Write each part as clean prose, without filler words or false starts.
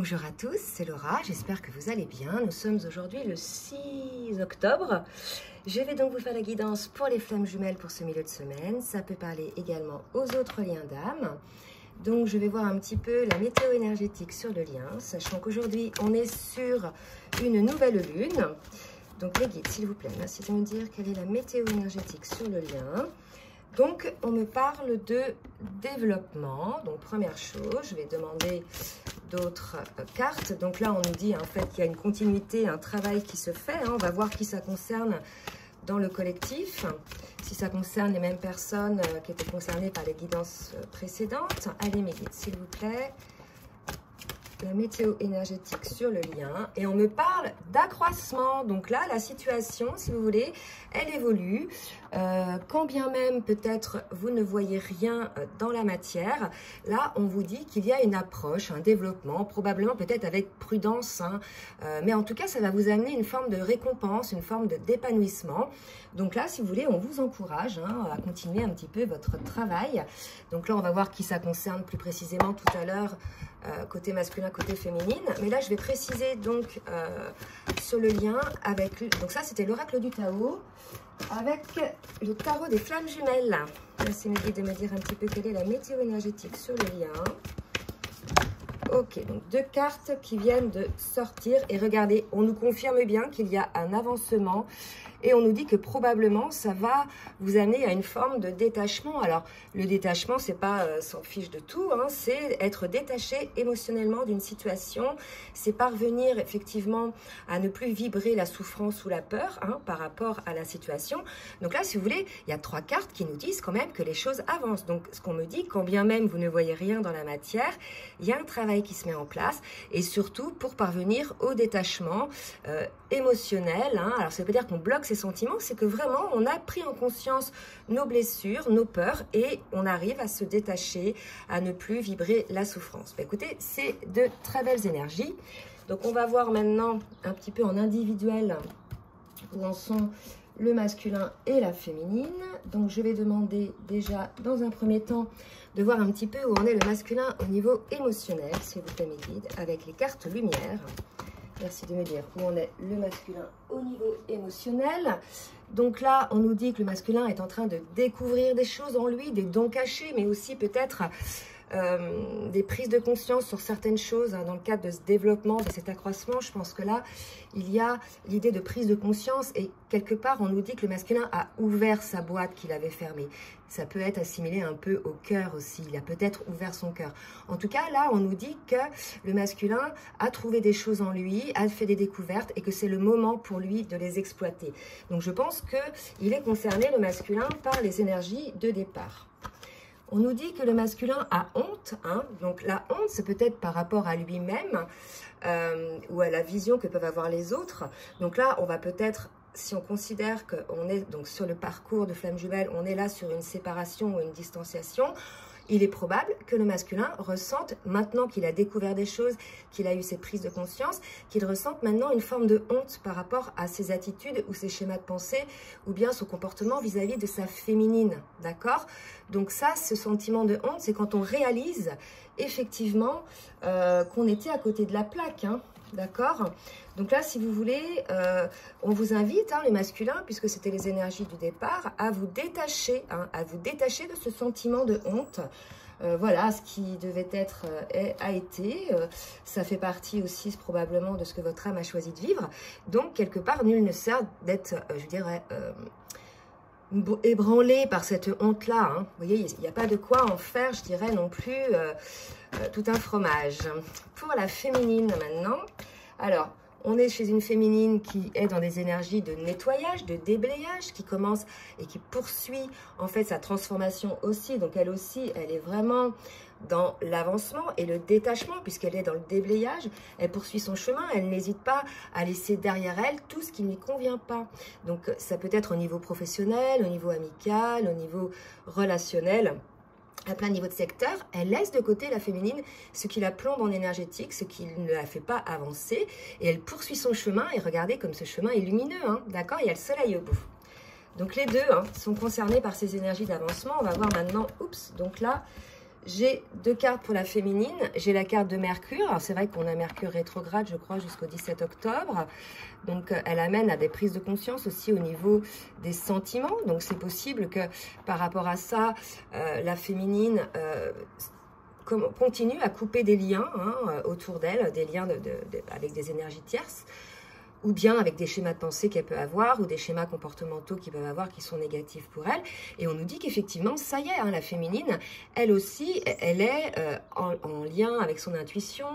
Bonjour à tous, c'est Laura, j'espère que vous allez bien. Nous sommes aujourd'hui le 6 octobre. Je vais donc vous faire la guidance pour les flammes jumelles pour ce milieu de semaine. Ça peut parler également aux autres liens d'âme. Donc je vais voir un petit peu la météo énergétique sur le lien, sachant qu'aujourd'hui on est sur une nouvelle lune. Donc les guides, s'il vous plaît, merci de me dire quelle est la météo énergétique sur le lien. Donc, on me parle de développement. Donc, première chose, je vais demander d'autres cartes. Donc là, on nous dit en fait qu'il y a une continuité, un travail qui se fait. On va voir qui ça concerne dans le collectif. Si ça concerne les mêmes personnes qui étaient concernées par les guidances précédentes. Allez, mes guides, s'il vous plaît. La météo énergétique sur le lien et on me parle d'accroissement. Donc là, la situation, si vous voulez, elle évolue. Quand bien même peut-être vous ne voyez rien dans la matière, là, on vous dit qu'il y a une approche, un développement, probablement peut-être avec prudence, mais en tout cas, ça va vous amener une forme de récompense, une forme d'épanouissement. Donc là, si vous voulez, on vous encourage à continuer un petit peu votre travail. Donc là, on va voir qui ça concerne plus précisément tout à l'heure, côté masculin, côté féminine. Mais là, je vais préciser donc sur le lien avec... Donc ça, c'était l'oracle du Tao avec le tarot des flammes jumelles. Merci mes guides de me dire un petit peu quelle est la météo énergétique sur le lien. Ok, donc deux cartes qui viennent de sortir. Et regardez, on nous confirme bien qu'il y a un avancement. Et on nous dit que probablement, ça va vous amener à une forme de détachement. Alors, le détachement, c'est pas s'en fiche de tout, c'est être détaché émotionnellement d'une situation. C'est parvenir effectivement à ne plus vibrer la souffrance ou la peur par rapport à la situation. Donc là, si vous voulez, il y a trois cartes qui nous disent quand même que les choses avancent. Donc, ce qu'on me dit, quand bien même vous ne voyez rien dans la matière, il y a un travail qui se met en place. Et surtout, pour parvenir au détachement émotionnel. Alors, ça veut dire qu'on bloque ces sentiments, c'est que vraiment on a pris en conscience nos blessures, nos peurs et on arrive à se détacher, à ne plus vibrer la souffrance. Écoutez, c'est de très belles énergies. Donc on va voir maintenant un petit peu en individuel où en sont le masculin et la féminine. Donc je vais demander déjà dans un premier temps de voir un petit peu où en est le masculin au niveau émotionnel, s'il vous plaît mes guides, avec les cartes lumière. Merci de me dire où on est le masculin au niveau émotionnel. Donc là, on nous dit que le masculin est en train de découvrir des choses en lui, des dons cachés, mais aussi peut-être des prises de conscience sur certaines choses dans le cadre de ce développement, de cet accroissement. Je pense que là, il y a l'idée de prise de conscience et quelque part, on nous dit que le masculin a ouvert sa boîte qu'il avait fermée. Ça peut être assimilé un peu au cœur aussi. Il a peut-être ouvert son cœur. En tout cas, là, on nous dit que le masculin a trouvé des choses en lui, a fait des découvertes et que c'est le moment pour lui de les exploiter. Donc, je pense qu'il est concerné, le masculin, par les énergies de départ. On nous dit que le masculin a honte. Donc, la honte, c'est peut-être par rapport à lui-même ou à la vision que peuvent avoir les autres. Donc là, on va peut-être... Si on considère qu'on est donc sur le parcours de flamme jumelle, on est là sur une séparation ou une distanciation, il est probable que le masculin ressente, maintenant qu'il a découvert des choses, qu'il a eu ses prises de conscience, qu'il ressente maintenant une forme de honte par rapport à ses attitudes ou ses schémas de pensée ou bien son comportement vis-à-vis de sa féminine, d'accord? Donc ça, ce sentiment de honte, c'est quand on réalise effectivement qu'on était à côté de la plaque, d'accord? Donc là, si vous voulez, on vous invite, les masculins, puisque c'était les énergies du départ, à vous détacher, de ce sentiment de honte. Voilà, ce qui devait être a été. Ça fait partie aussi probablement de ce que votre âme a choisi de vivre. Donc, quelque part, nul ne sert d'être, je dirais... ébranlé par cette honte-là. Vous voyez, il n'y a pas de quoi en faire, je dirais, non plus tout un fromage. Pour la féminine maintenant, alors, on est chez une féminine qui est dans des énergies de nettoyage, de déblayage, qui commence et qui poursuit en fait sa transformation aussi. Donc elle aussi, elle est vraiment dans l'avancement et le détachement puisqu'elle est dans le déblayage. Elle poursuit son chemin, elle n'hésite pas à laisser derrière elle tout ce qui ne lui convient pas. Donc ça peut être au niveau professionnel, au niveau amical, au niveau relationnel. À plein niveau de secteur, elle laisse de côté la féminine, ce qui la plombe en énergétique, ce qui ne la fait pas avancer, et elle poursuit son chemin, et regardez comme ce chemin est lumineux, d'accord, il y a le soleil au bout. Donc les deux sont concernés par ces énergies d'avancement. On va voir maintenant, oups, donc là, J'ai 2 cartes pour la féminine. J'ai la carte de Mercure. Alors, c'est vrai qu'on a Mercure rétrograde, je crois, jusqu'au 17 octobre. Donc, elle amène à des prises de conscience aussi au niveau des sentiments. Donc, c'est possible que par rapport à ça, la féminine continue à couper des liens autour d'elle, des liens avec des énergies tierces, ou bien avec des schémas de pensée qu'elle peut avoir, ou des schémas comportementaux qu'ils peuvent avoir qui sont négatifs pour elle. Et on nous dit qu'effectivement, ça y est, la féminine, elle aussi, elle est en lien avec son intuition,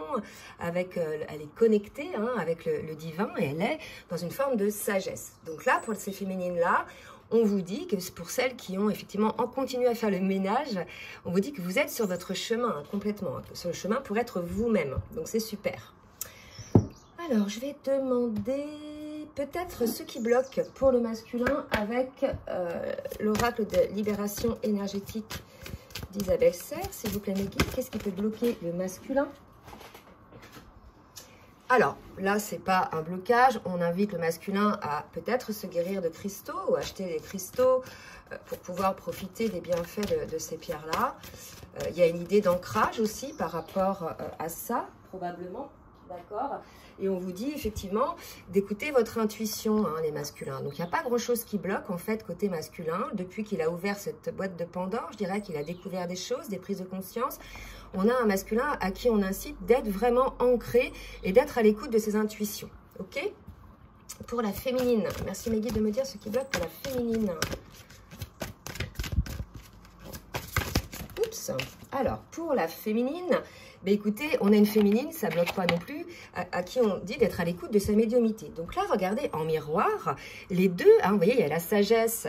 elle est connectée avec le divin, et elle est dans une forme de sagesse. Donc là, pour ces féminines-là, on vous dit que pour celles qui ont effectivement continué à faire le ménage, on vous dit que vous êtes sur votre chemin complètement, sur le chemin pour être vous-même. Donc c'est super. Alors je vais demander peut-être ce qui bloque pour le masculin avec l'oracle de libération énergétique d'Isabelle Serre. S'il vous plaît mes guides, qu'est-ce qui peut bloquer le masculin? Alors, là, c'est pas un blocage. On invite le masculin à peut-être se guérir de cristaux ou acheter des cristaux pour pouvoir profiter des bienfaits de ces pierres-là. Il y a une idée d'ancrage aussi par rapport à ça, probablement. D'accord? Et on vous dit effectivement d'écouter votre intuition, les masculins. Donc, il n'y a pas grand-chose qui bloque, en fait, côté masculin. Depuis qu'il a ouvert cette boîte de Pandore, je dirais qu'il a découvert des choses, des prises de conscience. On a un masculin à qui on incite d'être vraiment ancré et d'être à l'écoute de ses intuitions. Ok? Pour la féminine, merci mes guides de me dire ce qui bloque pour la féminine. Oups. Alors, pour la féminine, ben écoutez, on a une féminine, ça ne bloque pas non plus, à qui on dit d'être à l'écoute de sa médiumnité. Donc là, regardez, en miroir, les deux, vous voyez, il y a la sagesse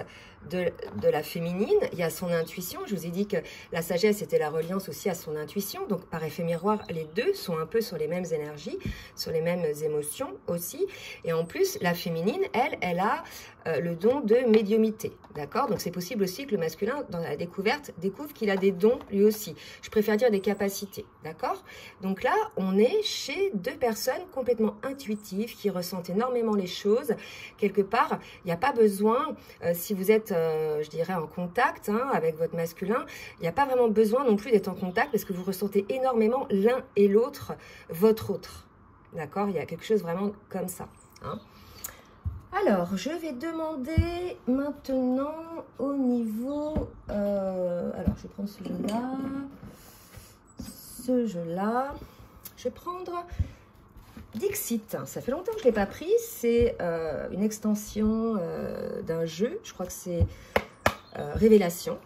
de la féminine, il y a son intuition. Je vous ai dit que la sagesse était la reliance aussi à son intuition. Donc, par effet miroir, les deux sont un peu sur les mêmes énergies, sur les mêmes émotions aussi. Et en plus, la féminine, elle a le don de médiumité. D'accord? Donc, c'est possible aussi que le masculin, dans la découverte, découvre qu'il a des dons lui aussi. Je préfère dire des capacités. D'accord? Donc là, on est chez deux personnes complètement intuitives qui ressentent énormément les choses. Quelque part, il n'y a pas besoin, si vous êtes je dirais en contact avec votre masculin, il n'y a pas vraiment besoin non plus d'être en contact parce que vous ressentez énormément l'un et l'autre, votre autre. D'accord? Il y a quelque chose vraiment comme ça. Alors, je vais demander maintenant au niveau... alors, je vais prendre ce jeu-là. Ce jeu-là. Je vais prendre... Dixit, ça fait longtemps que je ne l'ai pas pris, c'est une extension d'un jeu, je crois que c'est Révélation.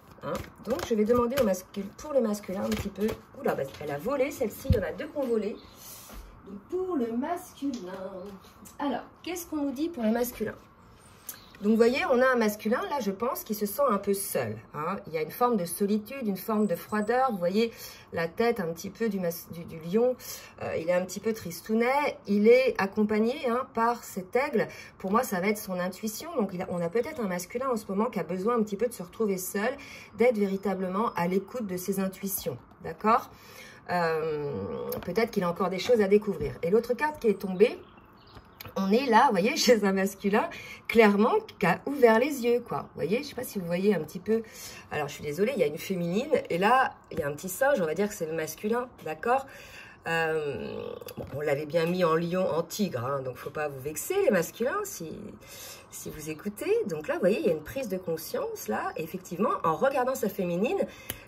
Donc je vais demander pour le masculin un petit peu, oula, bah, elle a volé celle-ci, il y en a deux qui ont volé. Donc, pour le masculin, alors qu'est-ce qu'on nous dit pour le masculin? Donc, vous voyez, on a un masculin, là, je pense, qui se sent un peu seul. Il y a une forme de solitude, une forme de froideur. Vous voyez la tête un petit peu du lion. Il est un petit peu tristounet. Il est accompagné par cet aigle. Pour moi, ça va être son intuition. Donc, on a peut-être un masculin en ce moment qui a besoin un petit peu de se retrouver seul, d'être véritablement à l'écoute de ses intuitions. D'accord? Peut-être qu'il a encore des choses à découvrir. Et l'autre carte qui est tombée, on est là, vous voyez, chez un masculin, clairement, qui a ouvert les yeux, quoi. Vous voyez, je ne sais pas si vous voyez un petit peu. Alors, je suis désolée, il y a une féminine, et là, il y a un petit singe, on va dire que c'est le masculin, d'accord? Bon, on l'avait bien mis en lion, en tigre, donc il ne faut pas vous vexer, les masculins, si vous écoutez. Donc là, vous voyez, il y a une prise de conscience, là, et effectivement, en regardant sa féminine,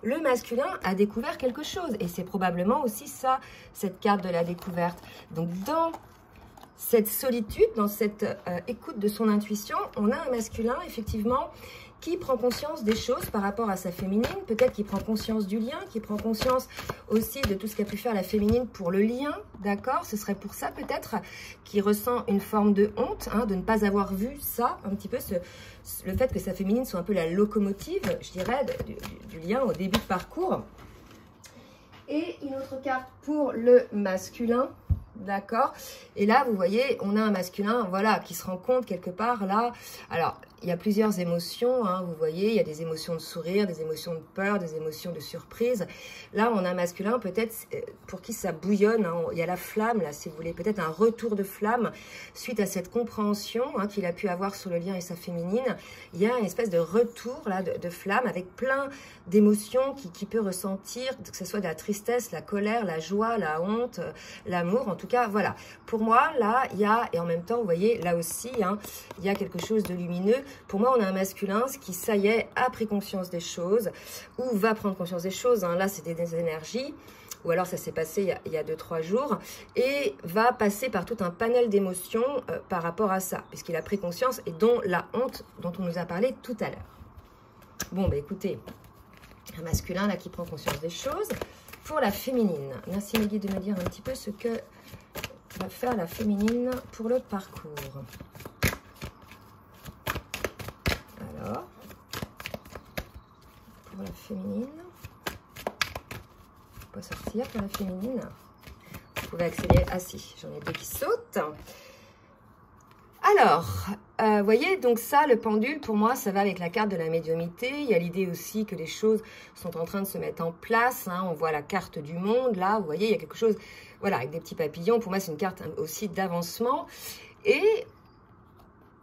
le masculin a découvert quelque chose, et c'est probablement aussi ça, cette carte de la découverte. Donc, dans cette solitude, dans cette écoute de son intuition, on a un masculin, effectivement, qui prend conscience des choses par rapport à sa féminine. Peut-être qu'il prend conscience du lien, qui prend conscience aussi de tout ce qu'a pu faire la féminine pour le lien, d'accord? Ce serait pour ça, peut-être, qu'il ressent une forme de honte, de ne pas avoir vu ça, un petit peu, le fait que sa féminine soit un peu la locomotive, je dirais, du lien au début de parcours. Et une autre carte pour le masculin. D'accord? Et là, vous voyez, on a un masculin, voilà, qui se rend compte quelque part, là. Alors, il y a plusieurs émotions, hein, vous voyez, il y a des émotions de sourire, des émotions de peur, des émotions de surprise. Là, on a un masculin peut-être pour qui ça bouillonne, hein, il y a la flamme, là, si vous voulez, peut-être un retour de flamme suite à cette compréhension hein, qu'il a pu avoir sur le lien et sa féminine. Il y a une espèce de retour là, de flamme avec plein d'émotions qu'il peut ressentir, que ce soit de la tristesse, la colère, la joie, la honte, l'amour. En tout cas, voilà. Pour moi, là, il y a, et en même temps, vous voyez, là aussi, hein, il y a quelque chose de lumineux. Pour moi, on a un masculin qui, ça y est, a pris conscience des choses ou va prendre conscience des choses. Hein. Là, c'était des énergies. Ou alors ça s'est passé il y a 2-3 jours, et va passer par tout un panel d'émotions par rapport à ça, puisqu'il a pris conscience, et dont la honte dont on nous a parlé tout à l'heure. Bon, bah écoutez, un masculin là qui prend conscience des choses. Pour la féminine, merci Meggy de me dire un petit peu ce que va faire la féminine pour le parcours. Alors, pour la féminine, on peut sortir pour la féminine. Vous pouvez accélérer. Ah si, j'en ai 2 qui sautent. Alors, vous voyez, donc ça, le pendule, pour moi, ça va avec la carte de la médiumnité. Il y a l'idée aussi que les choses sont en train de se mettre en place. Hein. On voit la carte du monde, là, vous voyez, il y a quelque chose, voilà, avec des petits papillons. Pour moi, c'est une carte aussi d'avancement. Et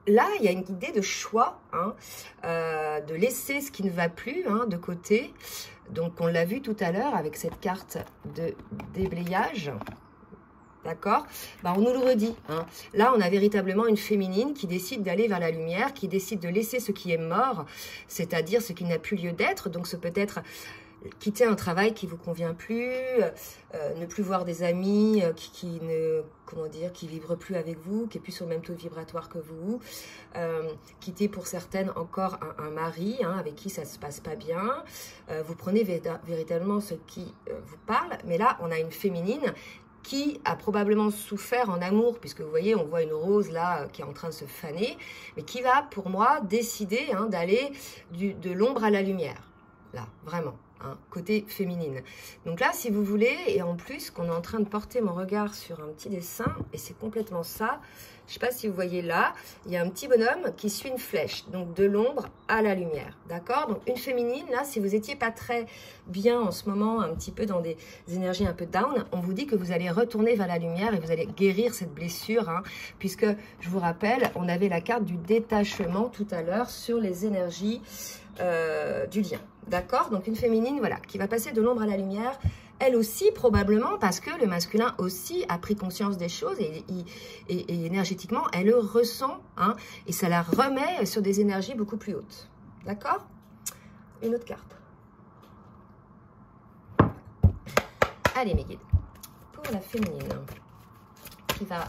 là, il y a une idée de choix, hein, de laisser ce qui ne va plus hein, de côté. Donc, on l'a vu tout à l'heure avec cette carte de déblayage. D'accord, bah, on nous le redit. Hein. Là, on a véritablement une féminine qui décide d'aller vers la lumière, qui décide de laisser ce qui est mort, c'est-à-dire ce qui n'a plus lieu d'être. Donc, ce peut être quitter un travail qui vous convient plus, ne plus voir des amis qui ne, comment dire, qui vibrent plus avec vous, qui est plus sur le même taux vibratoire que vous, quitter pour certaines encore un mari hein, avec qui ça se passe pas bien. Vous prenez véritablement ce qui vous parle, mais là, on a une féminine qui a probablement souffert en amour, puisque vous voyez, on voit une rose là qui est en train de se faner, mais qui va, pour moi, décider hein, d'aller de l'ombre à la lumière. Là, vraiment, hein, côté féminine. Donc là, si vous voulez, et en plus, qu'on est en train de porter mon regard sur un petit dessin, et c'est complètement ça. Je ne sais pas si vous voyez là, il y a un petit bonhomme qui suit une flèche, donc de l'ombre à la lumière, d'accord? Donc une féminine, là, si vous n'étiez pas très bien en ce moment, un petit peu dans des énergies un peu down, on vous dit que vous allez retourner vers la lumière et vous allez guérir cette blessure, hein, puisque, je vous rappelle, on avait la carte du détachement tout à l'heure sur les énergies du lien, d'accord? Donc une féminine, voilà, qui va passer de l'ombre à la lumière, elle aussi, probablement, parce que le masculin aussi a pris conscience des choses et énergétiquement, elle le ressent, hein, et ça la remet sur des énergies beaucoup plus hautes. D'accord? Une autre carte. Allez, mes guides. Pour la féminine, qui va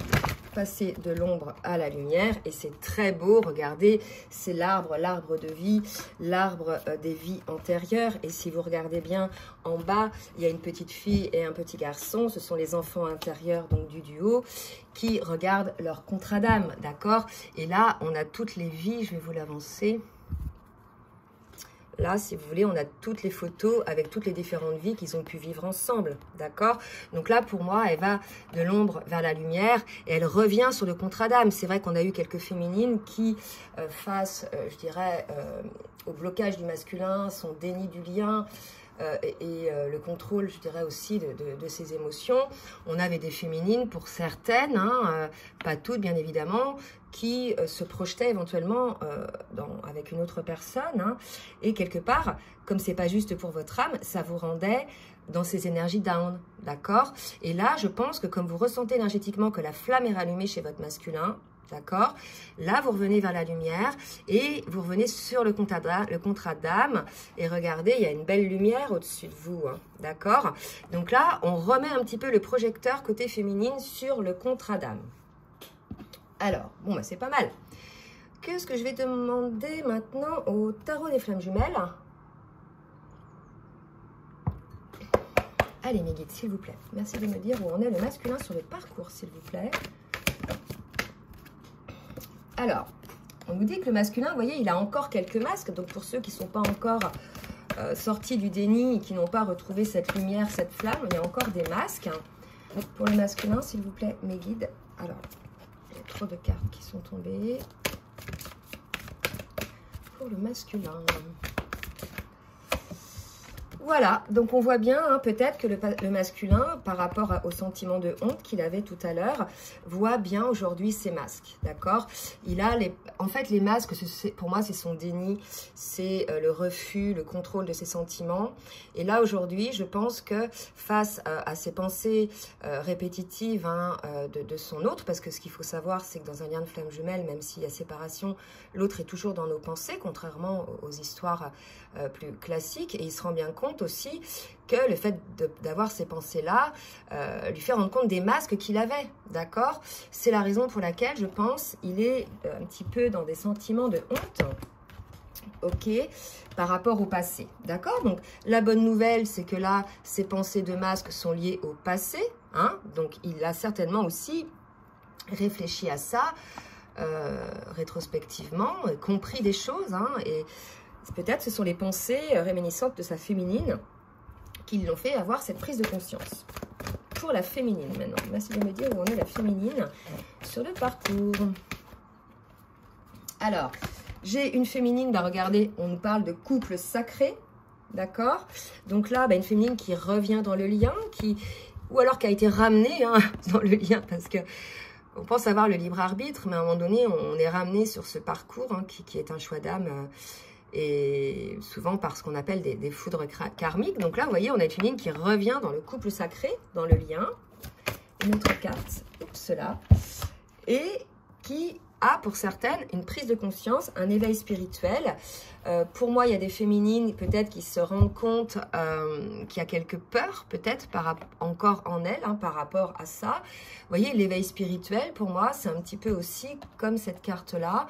passer de l'ombre à la lumière, et c'est très beau, regardez, c'est l'arbre de vie, l'arbre des vies antérieures, et si vous regardez bien en bas, il y a une petite fille et un petit garçon, ce sont les enfants intérieurs donc du duo, qui regardent leur contrat d'âme, d'accord? Et là, on a toutes les vies, je vais vous l'avancer. Là, si vous voulez, on a toutes les photos avec toutes les différentes vies qu'ils ont pu vivre ensemble, d'accord? Donc là, pour moi, elle va de l'ombre vers la lumière et elle revient sur le contrat d'âme. C'est vrai qu'on a eu quelques féminines qui, face, je dirais, au blocage du masculin, son déni du lien, le contrôle, je dirais aussi, de ses émotions. On avait des féminines, pour certaines, hein, pas toutes bien évidemment, qui se projetaient éventuellement avec une autre personne. Hein, et quelque part, comme c'est pas juste pour votre âme, ça vous rendait dans ces énergies down, d'accord? Et là, je pense que comme vous ressentez énergétiquement que la flamme est rallumée chez votre masculin, d'accord? Là, vous revenez vers la lumière et vous revenez sur le contrat d'âme. Et regardez, il y a une belle lumière au-dessus de vous, hein, d'accord? Donc là, on remet un petit peu le projecteur côté féminine sur le contrat d'âme. Alors, bon, bah, c'est pas mal. Qu'est-ce que je vais demander maintenant au tarot des flammes jumelles? Allez, mes guides, s'il vous plaît. Merci de me dire où en est le masculin sur le parcours, s'il vous plaît. Alors, on nous dit que le masculin, vous voyez, il a encore quelques masques. Donc, pour ceux qui ne sont pas encore sortis du déni et qui n'ont pas retrouvé cette lumière, cette flamme, il y a encore des masques. Donc, pour le masculin, s'il vous plaît, mes guides. Alors, il y a trop de cartes qui sont tombées. pour le masculin. Voilà, donc on voit bien hein, peut-être que le masculin, par rapport au sentiment de honte qu'il avait tout à l'heure, voit bien aujourd'hui ses masques, d'accord? Il a en fait les masques, pour moi c'est son déni, c'est le refus, le contrôle de ses sentiments. Et là aujourd'hui, je pense que face à ces pensées répétitives hein, de son autre, parce que ce qu'il faut savoir, c'est que dans un lien de flamme jumelle, même s'il y a séparation, l'autre est toujours dans nos pensées, contrairement aux histoires plus classiques, et il se rend bien compte aussi que le fait d'avoir ces pensées-là lui fait rendre compte des masques qu'il avait, d'accord? C'est la raison pour laquelle, je pense, il est un petit peu dans des sentiments de honte, ok, par rapport au passé, d'accord? Donc, la bonne nouvelle, c'est que là, ces pensées de masque sont liées au passé, hein? Donc, il a certainement aussi réfléchi à ça, rétrospectivement, compris des choses, hein, et peut-être ce sont les pensées réminiscentes de sa féminine qui l'ont fait avoir cette prise de conscience. Pour la féminine maintenant, merci de me dire où on est la féminine sur le parcours. Alors, j'ai une féminine, bah regardez, on nous parle de couple sacré, d'accord? Donc là, bah, une féminine qui revient dans le lien, ou alors qui a été ramenée hein, dans le lien, parce que on pense avoir le libre arbitre, mais à un moment donné, on est ramené sur ce parcours hein, qui est un choix d'âme, et souvent par ce qu'on appelle des foudres karmiques. Donc là, vous voyez, on a une féminine qui revient dans le couple sacré, dans le lien. Une autre carte, oups, là, et qui a pour certaines une prise de conscience, un éveil spirituel. Pour moi, il y a des féminines peut-être qui se rendent compte qu'il y a quelques peurs, peut-être encore en elles, hein, par rapport à ça. Vous voyez, l'éveil spirituel, pour moi, c'est un petit peu aussi comme cette carte-là.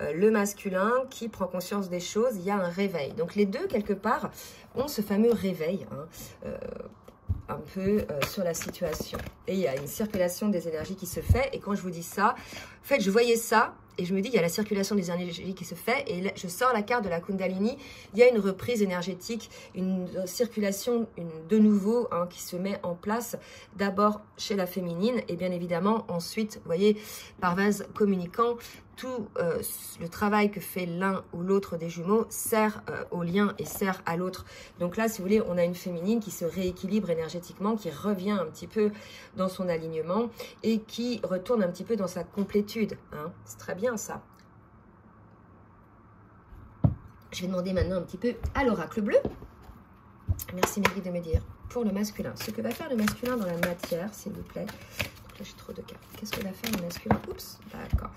Le masculin qui prend conscience des choses, il y a un réveil. Donc les deux, quelque part, ont ce fameux réveil, hein, un peu sur la situation. Et il y a une circulation des énergies qui se fait. Et quand je vous dis ça, en fait, je voyais ça et je me dis, il y a la circulation des énergies qui se fait. Et là, je sors la carte de la Kundalini. Il y a une reprise énergétique, une circulation de nouveau hein, qui se met en place. D'abord chez la féminine et bien évidemment ensuite, vous voyez, par vase communicant, tout le travail que fait l'un ou l'autre des jumeaux sert au lien et sert à l'autre. Donc là, si vous voulez, on a une féminine qui se rééquilibre énergétiquement, qui revient un petit peu dans son alignement et qui retourne un petit peu dans sa complétude. Hein. C'est très bien ça. Je vais demander maintenant un petit peu à l'oracle bleu. Merci Maggie de me dire pour le masculin. Ce que va faire le masculin dans la matière, s'il vous plaît. Donc là, j'ai trop de cartes. Qu'est-ce que va faire le masculin? Oups, d'accord.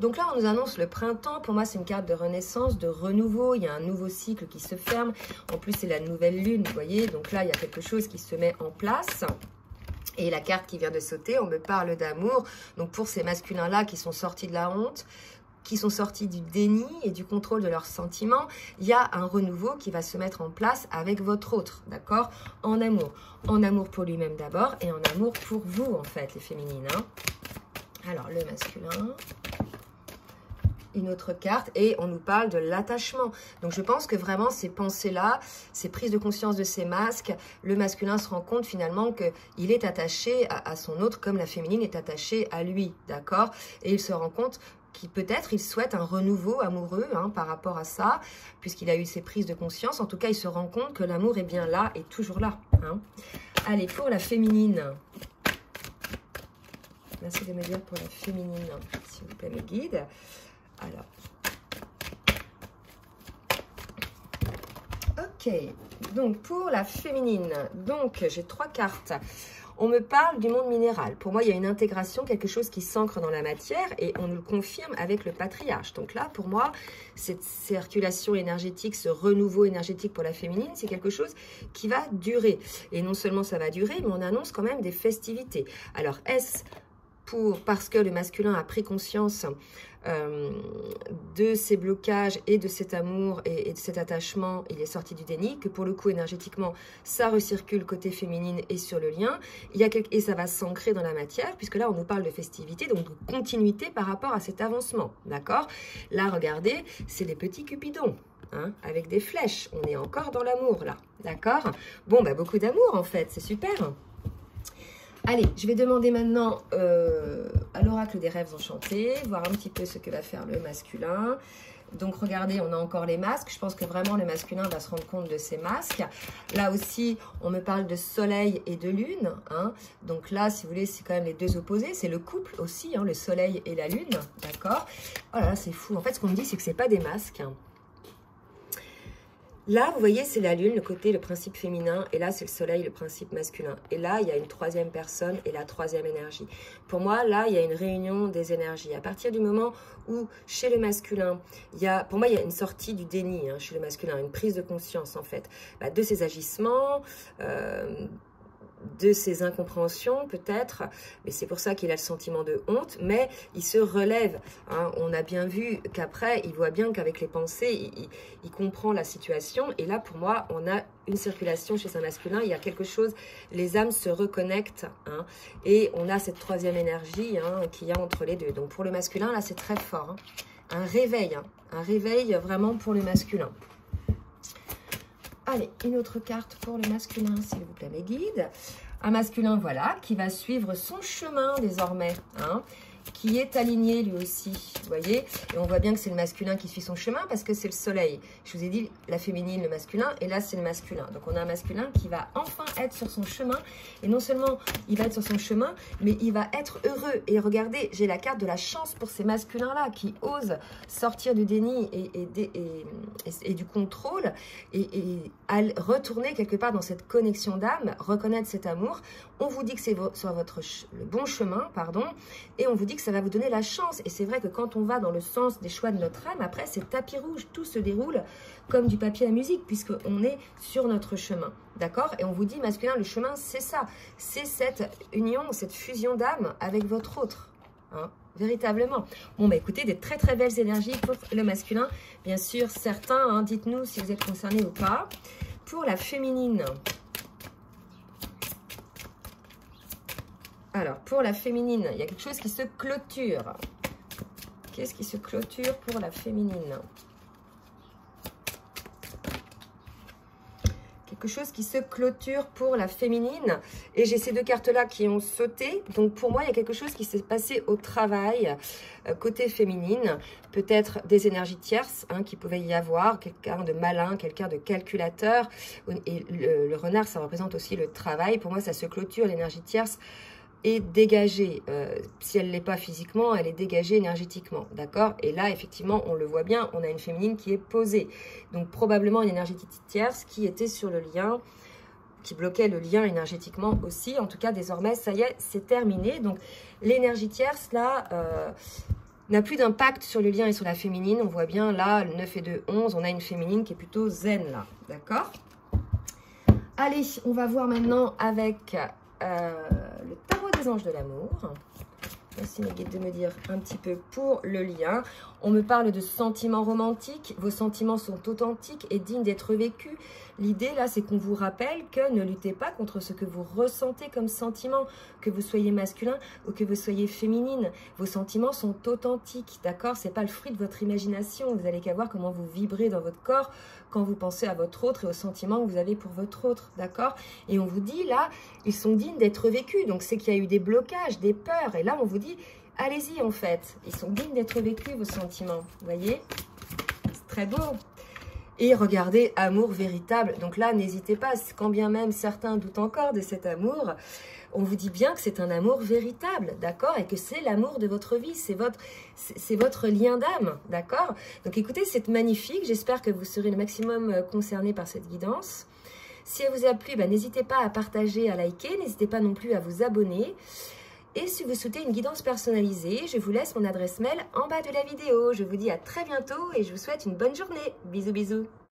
Donc là, on nous annonce le printemps. Pour moi, c'est une carte de renaissance, de renouveau. Il y a un nouveau cycle qui se ferme. En plus, c'est la nouvelle lune, vous voyez. Donc là, il y a quelque chose qui se met en place. Et la carte qui vient de sauter, on me parle d'amour. Donc pour ces masculins-là qui sont sortis de la honte, qui sont sortis du déni et du contrôle de leurs sentiments, il y a un renouveau qui va se mettre en place avec votre autre, d'accord? En amour. En amour pour lui-même d'abord et en amour pour vous, en fait, les féminines. Hein. Alors, le masculin... Une autre carte et on nous parle de l'attachement. Donc je pense que vraiment ces pensées-là, ces prises de conscience de ces masques, le masculin se rend compte finalement qu'il est attaché à son autre comme la féminine est attachée à lui, d'accord? Et il se rend compte qu'il peut-être il souhaite un renouveau amoureux hein, par rapport à ça, puisqu'il a eu ces prises de conscience. En tout cas, il se rend compte que l'amour est bien là et toujours là. Hein. Allez, pour la féminine. Merci de me dire pour la féminine, s'il vous plaît, mes guides. Alors, ok, donc pour la féminine, donc j'ai 3 cartes. On me parle du monde minéral. Pour moi, il y a une intégration, quelque chose qui s'ancre dans la matière et on nous le confirme avec le patriarche. Donc là, pour moi, cette circulation énergétique, ce renouveau énergétique pour la féminine, c'est quelque chose qui va durer. Et non seulement ça va durer, mais on annonce quand même des festivités. Alors, est-ce parce que le masculin a pris conscience de ces blocages et de cet amour et de cet attachement, il est sorti du déni, que pour le coup énergétiquement ça recircule côté féminine et sur le lien, et ça va s'ancrer dans la matière, puisque là on nous parle de festivité, donc de continuité par rapport à cet avancement, d'accord? Là regardez, c'est des petits cupidons. Hein, avec des flèches, on est encore dans l'amour là, d'accord? Bon, bah beaucoup d'amour en fait, c'est super. Allez, je vais demander maintenant à l'oracle des rêves enchantés, voir un petit peu ce que va faire le masculin. Donc regardez, on a encore les masques. Je pense que vraiment le masculin va se rendre compte de ces masques. Là aussi, on me parle de soleil et de lune. Hein. Donc là, si vous voulez, c'est quand même les deux opposés. C'est le couple aussi, hein, le soleil et la lune. D'accord? Oh là là, c'est fou. En fait, ce qu'on me dit, c'est que ce n'est pas des masques. Hein. Là, vous voyez, c'est la lune, le côté, le principe féminin. Et là, c'est le soleil, le principe masculin. Et là, il y a une troisième personne et la troisième énergie. Pour moi, là, il y a une réunion des énergies. À partir du moment où, chez le masculin, pour moi, il y a une sortie du déni, hein, chez le masculin, une prise de conscience, en fait, de ses agissements, de ses incompréhensions peut-être, mais c'est pour ça qu'il a le sentiment de honte, mais il se relève. Hein. On a bien vu qu'après, il voit bien qu'avec les pensées, il comprend la situation. Et là, pour moi, on a une circulation chez un masculin, il y a quelque chose, les âmes se reconnectent, hein, et on a cette troisième énergie hein, qu'il y a entre les deux. Donc pour le masculin, là, c'est très fort. Hein. Un réveil vraiment pour le masculin. Allez, une autre carte pour le masculin, s'il vous plaît, mes guides. Un masculin, voilà, qui va suivre son chemin désormais, hein, qui est aligné lui aussi, vous voyez. Et on voit bien que c'est le masculin qui suit son chemin parce que c'est le soleil. Je vous ai dit la féminine, le masculin, et là c'est le masculin. Donc on a un masculin qui va enfin être sur son chemin. Et non seulement il va être sur son chemin, mais il va être heureux. Et regardez, j'ai la carte de la chance pour ces masculins-là qui osent sortir du déni et du contrôle et retourner quelque part dans cette connexion d'âme, reconnaître cet amour. On vous dit que c'est sur le bon chemin, pardon, et on vous dit que ça va vous donner la chance. Et c'est vrai que quand on va dans le sens des choix de notre âme, après c'est tapis rouge, tout se déroule comme du papier à musique, puisqu'on est sur notre chemin, d'accord? Et on vous dit, masculin, le chemin, c'est ça, c'est cette union, cette fusion d'âme avec votre autre, hein, véritablement. Bon, bah écoutez, des très très belles énergies pour le masculin. Bien sûr, certains, hein, dites-nous si vous êtes concernés ou pas. Pour la féminine, alors, pour la féminine, il y a quelque chose qui se clôture. Qu'est-ce qui se clôture pour la féminine? Quelque chose qui se clôture pour la féminine. Et j'ai ces deux cartes-là qui ont sauté. Donc, pour moi, il y a quelque chose qui s'est passé au travail, côté féminine. Peut-être des énergies tierces, hein, qui pouvait y avoir. Quelqu'un de malin, quelqu'un de calculateur. Et le renard, ça représente aussi le travail. Pour moi, ça se clôture, l'énergie tierce est dégagée. Si elle ne l'est pas physiquement, elle est dégagée énergétiquement, d'accord? Et là, effectivement, on le voit bien, on a une féminine qui est posée. Donc, probablement une énergie tierce qui était sur le lien, qui bloquait le lien énergétiquement aussi. En tout cas, désormais, ça y est, c'est terminé. Donc, l'énergie tierce, là, n'a plus d'impact sur le lien et sur la féminine. On voit bien, là, le 9 et 2, 11, on a une féminine qui est plutôt zen, là, d'accord? Allez, on va voir maintenant avec le tarot des anges de l'amour. Merci mes guides de me dire un petit peu pour le lien. On me parle de sentiments romantiques. Vos sentiments sont authentiques et dignes d'être vécus. L'idée là, c'est qu'on vous rappelle que ne luttez pas contre ce que vous ressentez comme sentiment, que vous soyez masculin ou que vous soyez féminine. Vos sentiments sont authentiques, d'accord? C'est pas le fruit de votre imagination. Vous allez qu'à voir comment vous vibrez dans votre corps quand vous pensez à votre autre et aux sentiments que vous avez pour votre autre, d'accord? Et on vous dit là, ils sont dignes d'être vécus. Donc c'est qu'il y a eu des blocages, des peurs. Et là, on vous dit, allez-y en fait. Ils sont dignes d'être vécus, vos sentiments. Vous voyez? C'est très beau. Et regardez, amour véritable. Donc là, n'hésitez pas, quand bien même certains doutent encore de cet amour, on vous dit bien que c'est un amour véritable, d'accord? Et que c'est l'amour de votre vie, c'est votre lien d'âme, d'accord? Donc écoutez, c'est magnifique. J'espère que vous serez le maximum concernés par cette guidance. Si elle vous a plu, n'hésitez pas à partager, à liker. N'hésitez pas non plus à vous abonner. Et si vous souhaitez une guidance personnalisée, je vous laisse mon adresse mail en bas de la vidéo. Je vous dis à très bientôt et je vous souhaite une bonne journée. Bisous, bisous.